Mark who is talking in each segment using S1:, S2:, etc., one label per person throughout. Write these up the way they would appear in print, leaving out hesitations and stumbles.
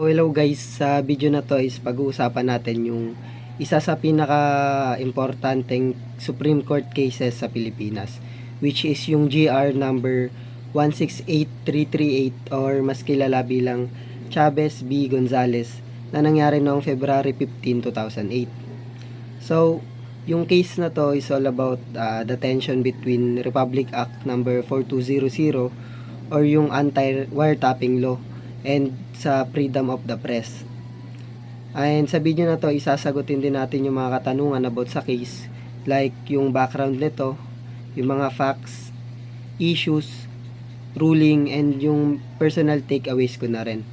S1: Hello guys, sa video na to is pag-uusapan natin yung isa sa pinaka-importanteng Supreme Court cases sa Pilipinas, which is yung GR number 168338 or mas kilala bilang Chavez v. Gonzales na nangyari noong February 15, 2008. So, yung case na to is all about the tension between Republic Act number 4200 or yung anti-wiretapping law and sa freedom of the press. And sa video na to, isasagutin din natin yung mga katanungan about sa case, like yung background nito, yung mga facts, issues, ruling, and yung personal takeaways ko na rin.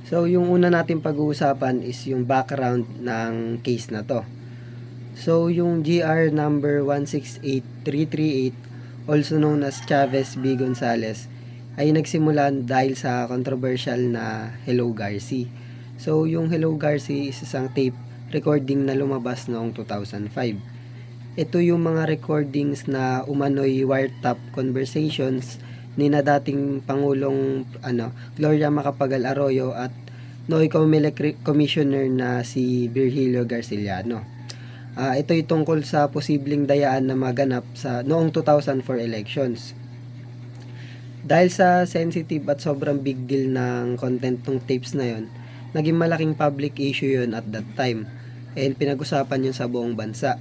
S1: So yung una natin pag-uusapan is yung background ng case na to. So yung GR number 168338, also known as Chavez v. Gonzales, ay nagsimula dahil sa controversial na Hello Garci. So, yung Hello Garci is isang tape recording na lumabas noong 2005. Ito yung mga recordings na umano'y wiretap conversations ni na dating Pangulong Gloria Macapagal Arroyo at Noy Comelec Commissioner na si Virgilio Garciliano. Ito'y tungkol sa posibleng dayaan na maganap sa noong 2004 elections. Dahil sa sensitive at sobrang big deal ng content ng tapes na yon, naging malaking public issue yon at that time and pinag-usapan yun sa buong bansa.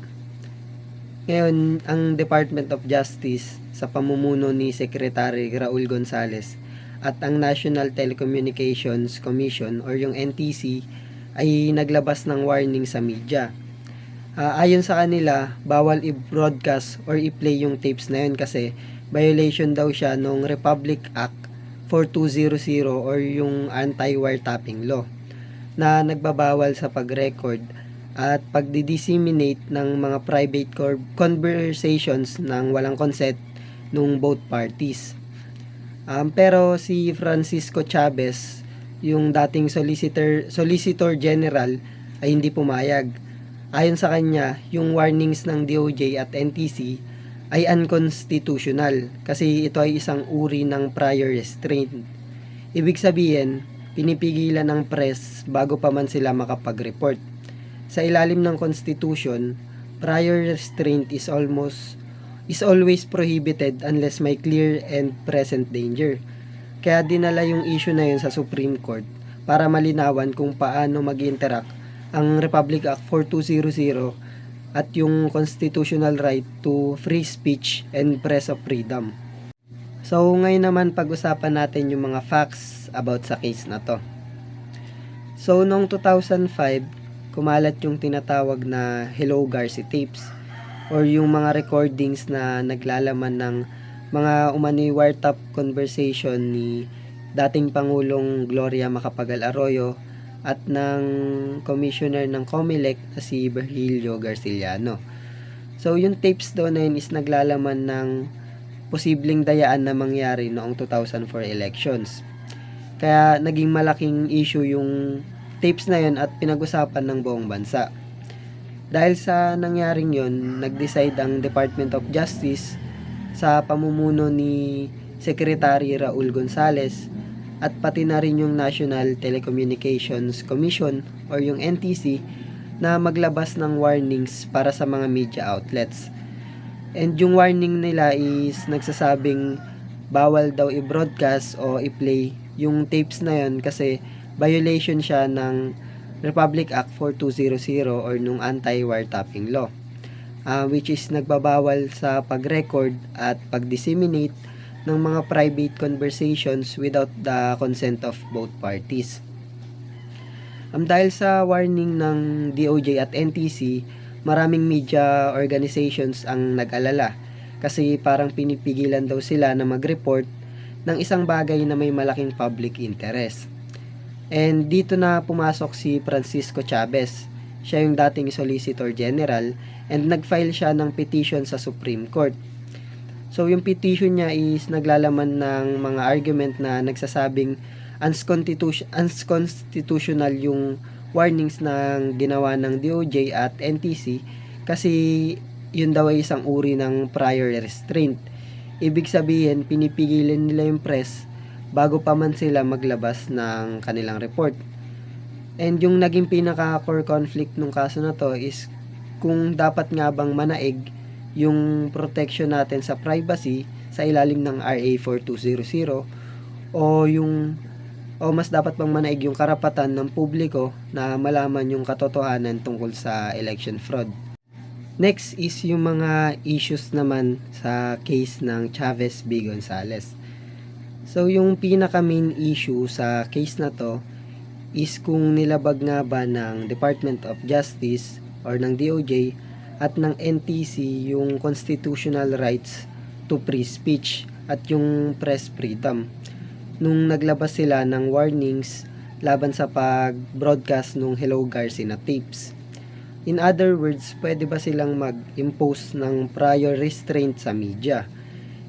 S1: Ngayon, ang Department of Justice sa pamumuno ni Secretary Raul Gonzales at ang National Telecommunications Commission or yung NTC ay naglabas ng warning sa media. Ayon sa kanila, bawal i-broadcast or i-play yung tapes na yun kasi violation daw siya ng Republic Act 4200 or yung anti-wiretapping law na nagbabawal sa pag-record at pagdi-disseminate ng mga private conversations ng walang consent ng both parties. Pero si Francisco Chavez, yung dating Solicitor General, ay hindi pumayag. Ayon sa kanya, yung warnings ng DOJ at NTC ay unconstitutional kasi ito ay isang uri ng prior restraint. Ibig sabihin, pinipigilan ng press bago pa man sila makapag-report. Sa ilalim ng Constitution, prior restraint is always prohibited unless may clear and present danger. Kaya dinala yung issue na yun sa Supreme Court para malinawan kung paano mag-interact ang Republic Act 4200 at yung constitutional right to free speech and press of freedom. So ngayon naman pag-usapan natin yung mga facts about sa case na to. So noong 2005, kumalat yung tinatawag na Hello Garci tapes or yung mga recordings na naglalaman ng mga umano'y wiretap conversation ni dating Pangulong Gloria Macapagal Arroyo at ng commissioner ng Comelec na si Virgilio Garciliano. So yung tapes doon na yun is naglalaman ng posibleng dayaan na mangyari noong 2004 elections. Kaya naging malaking issue yung tapes na yun at pinag-usapan ng buong bansa. Dahil sa nangyaring yun, nag-decide ang Department of Justice sa pamumuno ni Secretary Raul Gonzales at pati na rin yung National Telecommunications Commission or yung NTC na maglabas ng warnings para sa mga media outlets. And yung warning nila is nagsasabing bawal daw i-broadcast o i-play yung tapes na yun kasi violation siya ng Republic Act 4200 or nung anti-wiretapping law, which is nagbabawal sa pag-record at pag-disseminate ng mga private conversations without the consent of both parties. Dahil sa warning ng DOJ at NTC, maraming media organizations ang nag-alala kasi parang pinipigilan daw sila na mag-report ng isang bagay na may malaking public interest. And dito na pumasok si Francisco Chavez. Siya yung dating Solicitor General and nag-file siya ng petition sa Supreme Court. So yung petition niya is naglalaman ng mga argument na nagsasabing unconstitutional yung warnings ng ginawa ng DOJ at NTC kasi yun daw ay isang uri ng prior restraint. Ibig sabihin, pinipigilan nila yung press bago pa man sila maglabas ng kanilang report. And yung naging pinaka-core conflict nung kaso na to is kung dapat nga bang manaig yung protection natin sa privacy sa ilalim ng RA 4200 o yung o mas dapat bang manaig yung karapatan ng publiko na malaman yung katotohanan tungkol sa election fraud. Next is yung mga issues naman sa case ng Chavez v. Gonzales. So yung pinaka main issue sa case na to is kung nilabag nga ba ng Department of Justice or ng DOJ at ng NTC yung constitutional rights to free speech at yung press freedom nung naglabas sila ng warnings laban sa pag-broadcast nung Hello Garci na tapes. In other words, pwede ba silang mag-impose ng prior restraint sa media?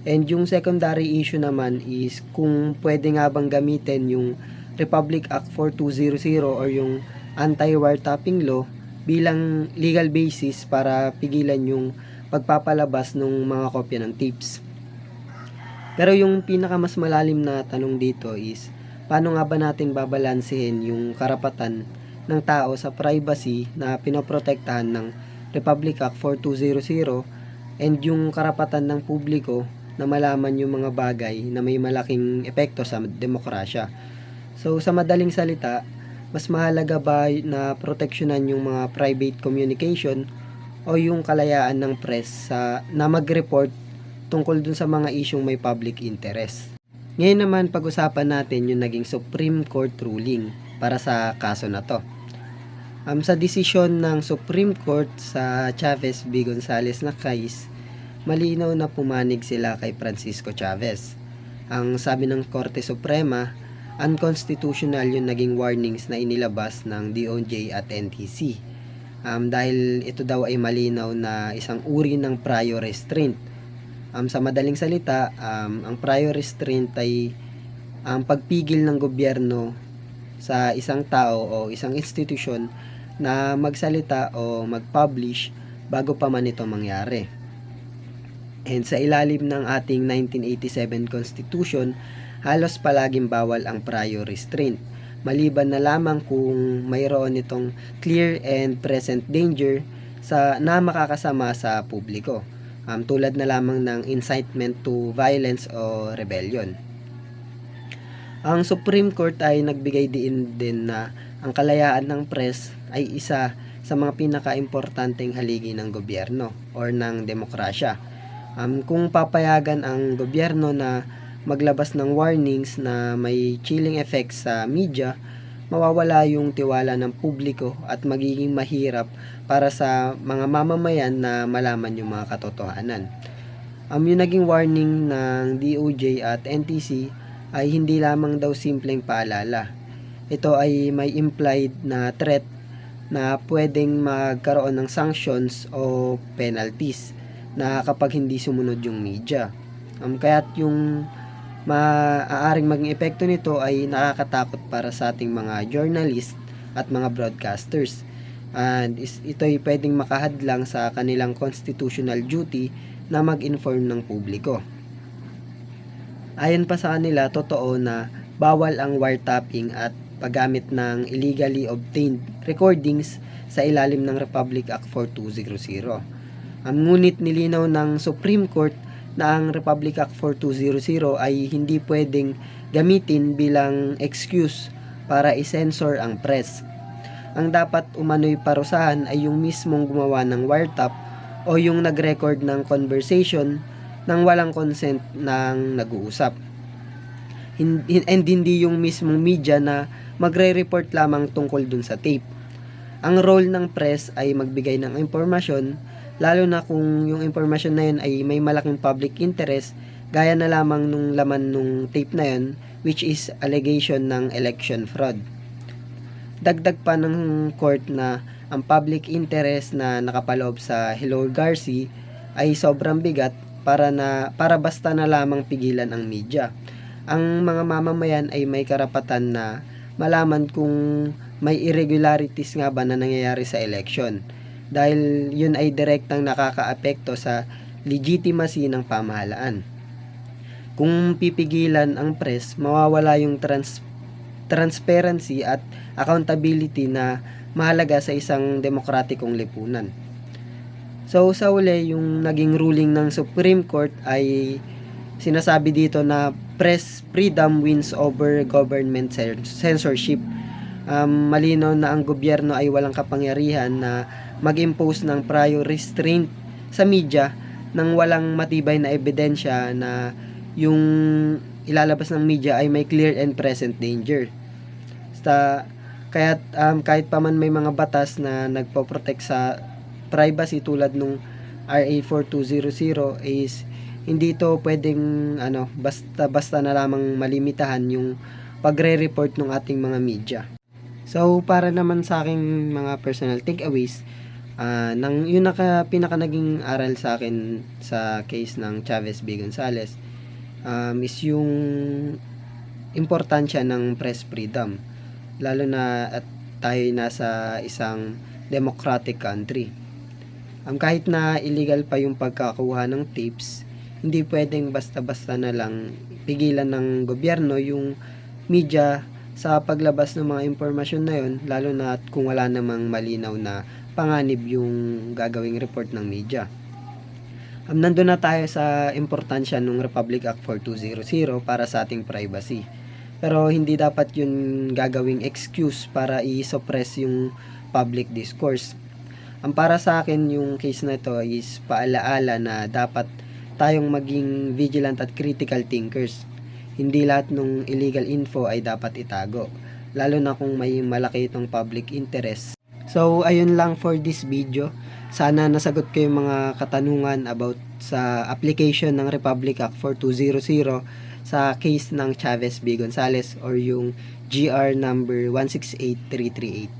S1: And yung secondary issue naman is kung pwede nga bang gamitin yung Republic Act 4200 or yung anti-wiretapping law bilang legal basis para pigilan yung pagpapalabas ng mga kopya ng tapes. Pero yung pinaka mas malalim na tanong dito is, paano nga ba natin babalansehin yung karapatan ng tao sa privacy na pinoprotektahan ng Republic Act 4200 and yung karapatan ng publiko na malaman yung mga bagay na may malaking epekto sa demokrasya. So sa madaling salita, mas mahalaga ba na proteksyonan yung mga private communication o yung kalayaan ng press na mag-report tungkol dun sa mga isyong may public interest. Ngayon naman pag-usapan natin yung naging Supreme Court ruling para sa kaso na to. Sa desisyon ng Supreme Court sa Chavez v. Gonzales na case, malinaw na pumanig sila kay Francisco Chavez. Ang sabi ng Korte Suprema, unconstitutional yung naging warnings na inilabas ng DOJ at NTC. Dahil ito daw ay malinaw na isang uri ng prior restraint. Sa madaling salita, ang prior restraint ay ang pagpigil ng gobyerno sa isang tao o isang institusyon na magsalita o mag-publish bago pa man ito mangyari. And sa ilalim ng ating 1987 Constitution, halos palaging bawal ang prior restraint, maliban na lamang kung mayroon itong clear and present danger na makakasama sa publiko. Tulad na lamang ng incitement to violence o rebellion. Ang Supreme Court ay nagbigay din na ang kalayaan ng press ay isa sa mga pinaka-importanteng haligi ng gobyerno or ng demokrasya. Kung papayagan ang gobyerno na maglabas ng warnings na may chilling effects sa media, mawawala yung tiwala ng publiko at magiging mahirap para sa mga mamamayan na malaman yung mga katotohanan. Yung naging warning ng DOJ at NTC ay hindi lamang daw simpleng paalala. Ito ay may implied na threat na pwedeng magkaroon ng sanctions o penalties na kapag hindi sumunod yung media. Kaya't yung maaaring maging epekto nito ay nakakatakot para sa ating mga journalist at mga broadcasters. And ito ay pwedeng makahadlang sa kanilang constitutional duty na mag-inform ng publiko. Ayon pa sa kanila, totoo na bawal ang wiretapping at paggamit ng illegally obtained recordings sa ilalim ng Republic Act 4200. Ngunit nilinaw ng Supreme Court na ang Republic Act 4200 ay hindi pwedeng gamitin bilang excuse para i-censor ang press. Ang dapat umano'y parusahan ay yung mismong gumawa ng wiretap o yung nag-record ng conversation nang walang consent ng nag-uusap. And hindi yung mismong media na magre-report lamang tungkol dun sa tape. Ang role ng press ay magbigay ng impormasyon, lalo na kung yung information na yun ay may malaking public interest, gaya na lamang nung laman nung tape na yun, which is allegation ng election fraud. Dagdag pa ng court na ang public interest na nakapaloob sa Hello Garci ay sobrang bigat para basta na lamang pigilan ang media. Ang mga mamamayan ay may karapatan na malaman kung may irregularities nga ba na nangyayari sa election, dahil yun ay direktang nakakaapekto sa legitimacy ng pamahalaan. Kung pipigilan ang press, mawawala yung transparency at accountability na mahalaga sa isang demokratikong lipunan. So sa uli, yung naging ruling ng Supreme Court ay sinasabi dito na press freedom wins over government censorship. Malinaw na ang gobyerno ay walang kapangyarihan na mag-impose ng prior restraint sa media nang walang matibay na ebidensya na yung ilalabas ng media ay may clear and present danger. Kahit pa man may mga batas na nagpo-protect sa privacy tulad nung RA 4200 is hindi to pwedeng basta na lamang malimitahan yung pagre-report ng ating mga media. So para naman sa aking mga personal takeaways, yun pinaka naging aral sa akin sa case ng Chavez B. Gonzales is yung importansya ng press freedom, lalo na at tayo nasa isang democratic country. Kahit na illegal pa yung pagkakuha ng tapes, hindi pwedeng basta-basta na lang pigilan ng gobyerno yung media sa paglabas ng mga impormasyon na yun, lalo na kung wala namang malinaw na panganib yung gagawing report ng media. Nandun na tayo sa importansya ng Republic Act 4200 para sa ating privacy. Pero hindi dapat yun gagawing excuse para i-suppress yung public discourse. Para sa akin, yung case na ito is paalaala na dapat tayong maging vigilant at critical thinkers. Hindi lahat ng illegal info ay dapat itago, lalo na kung may malaki itong public interest. So, ayun lang for this video. Sana nasagot ko yung mga katanungan about sa application ng Republic Act 4200 sa case ng Chavez B. Gonzales or yung GR number 168338.